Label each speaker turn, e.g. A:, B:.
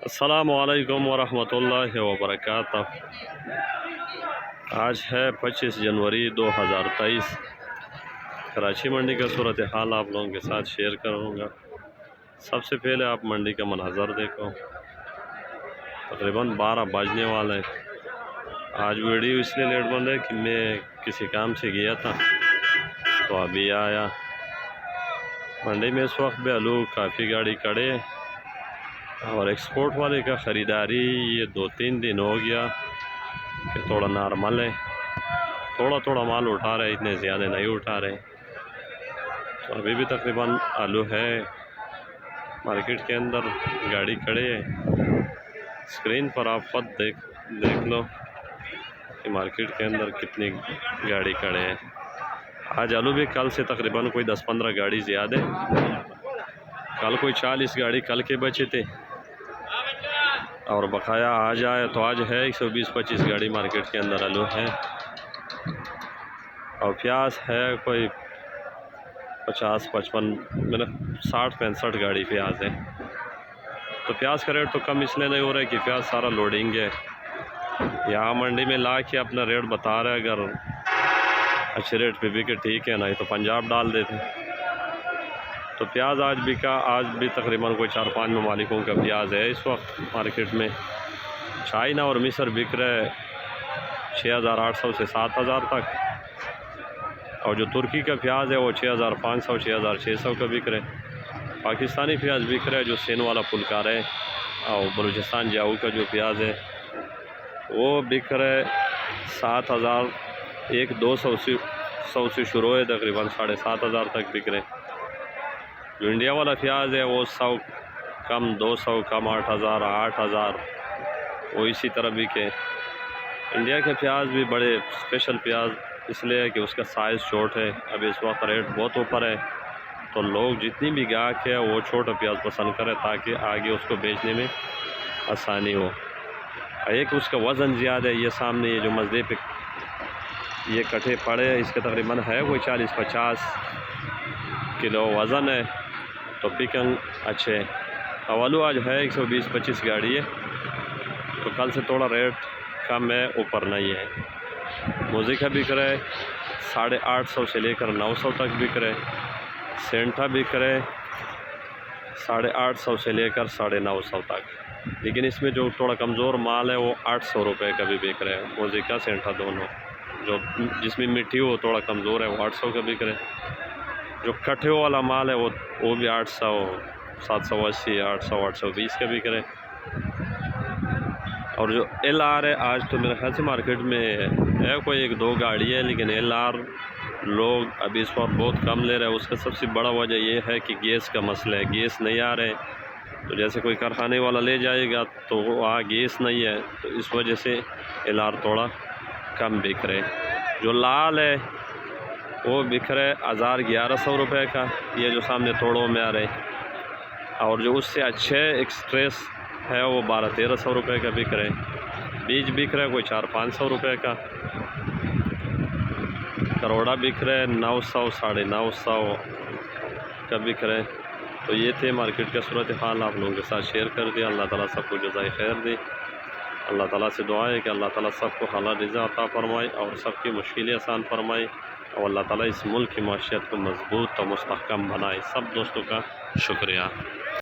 A: अस्सलामुअलैकुम वरहमतुल्लाहि वबरकातुह। आज है 25 जनवरी 2023। कराची मंडी का सूरत हाल आप लोगों के साथ शेयर करूँगा। सबसे पहले आप मंडी का मनाज़र देखो। तकरीबन 12 बजने वाले हैं। आज वीडियो इसलिए लेट बन रहा है कि मैं किसी काम से गया था तो अभी आया। मंडी में इस वक्त भी आलू काफ़ी गाड़ी खड़े हैं और एक्सपोर्ट वाले का ख़रीदारी ये 2-3 दिन हो गया कि थोड़ा नॉर्मल है। थोड़ा थोड़ा माल उठा रहे, इतने ज़्यादा नहीं उठा रहे। तो अभी भी तकरीबन आलू है मार्केट के अंदर, गाड़ी खड़े है। स्क्रीन पर आप खुद देख लो कि मार्केट के अंदर कितनी गाड़ी खड़े हैं। आज आलू भी कल से तकरीबन कोई 10-15 गाड़ी ज़्यादा है। कल कोई 40 गाड़ी कल के बचे थे और बकाया आज आए तो आज है 120-25 गाड़ी मार्केट के अंदर आलू है। और प्याज है कोई 50-55 मतलब 60-65 गाड़ी प्याज है। तो प्याज का रेट तो कम इसलिए नहीं हो रहा है कि प्याज सारा लोडिंग है। यहाँ मंडी में ला के अपना रेट बता रहे, अगर अच्छे रेट पे बिके ठीक है, नहीं तो पंजाब डाल देते। तो प्याज आज बिका, आज भी तकरीबन कोई 4-5 ममालिकों का प्याज है इस वक्त मार्केट में। चाइना और मिस्र बिक रहे 6,800 से 7,000 तक, और जो तुर्की का प्याज है वो 6,500 6,600 का बिक रहे। पाकिस्तानी प्याज बिक रहा है जो सेन वाला फुलकार है, और बलूचिस्तान जाऊ का जो प्याज है वो बिक रहे 7,000 1-200 से शुरू है, तकरीबन 7,500 तक बिक रहे। जो इंडिया वाला प्याज है वो 100 कम, 200 कम, 8,000 8,000 वो इसी तरह बिके। इंडिया के प्याज भी बड़े स्पेशल प्याज इसलिए है कि उसका साइज़ छोट है। अभी इस वक्त रेट बहुत ऊपर है, तो लोग जितनी भी गाहक है वो छोटा प्याज पसंद करें ताकि आगे उसको बेचने में आसानी हो। एक उसका वज़न ज़्यादा है। ये सामने ये जो मज़दे पे ये कट्ठे पड़े हैं, इसके तकरीबन है कोई 40-50 किलो वज़न है, तो पिकंग अच्छे। आलू आज है 120-25 गाड़ी है, तो कल से थोड़ा रेट कम है, ऊपर नहीं है। मोज़िका बिक रहे 850 से लेकर 900 तक बिक रहे। सेंटा बिक रहे 850 से लेकर 950 तक। लेकिन इसमें जो थोड़ा कमज़ोर माल है वो 800 रुपये का भी बिक रहे हैं। मोज़िका सेंटा दोनों, जो जिसमें मिट्टी हो थोड़ा कमज़ोर है वो 800 का बिक रहे। जो कट्ठे वाला माल है वो भी 800 780 800 820 का बिक रहे। और जो LR है आज तो मेरे ख्याल से मार्केट में है कोई 1-2 गाड़ी है, लेकिन LR लोग अभी इस वक्त बहुत कम ले रहे हैं। उसका सबसे बड़ा वजह ये है कि गैस का मसला है, गैस नहीं आ रहे। तो जैसे कोई कारखाने वाला ले जाएगा तो वहाँ गैस नहीं है, तो इस वजह से LR थोड़ा कम बिक रहे। जो लाल है वो बिक रहे 1,000-1,100 रुपये का, ये जो सामने तोड़ों में आ रहे। और जो उससे अच्छे एक्सप्रेस है वो 1200-1300 रुपये का बिक रहे। बीज बिक रहे कोई 400-500 रुपये का। करोड़ा बिक रहे 900 950 का बिक रहे। तो ये थे मार्केट का सूरत हाल, आप लोगों के साथ शेयर कर दिया। अल्लाह ताला सबको जज़ाए खैर दे। अल्लाह ताला से दुआ है कि अल्लाह ताला सबको हलाल रिज़्क़ अता फरमाए और सबकी मुश्किलें आसान फरमाए, और अल्लाह ताला इस मुल्क की माशियत को मज़बूत और मुस्तहकम बनाए। सब दोस्तों का शुक्रिया।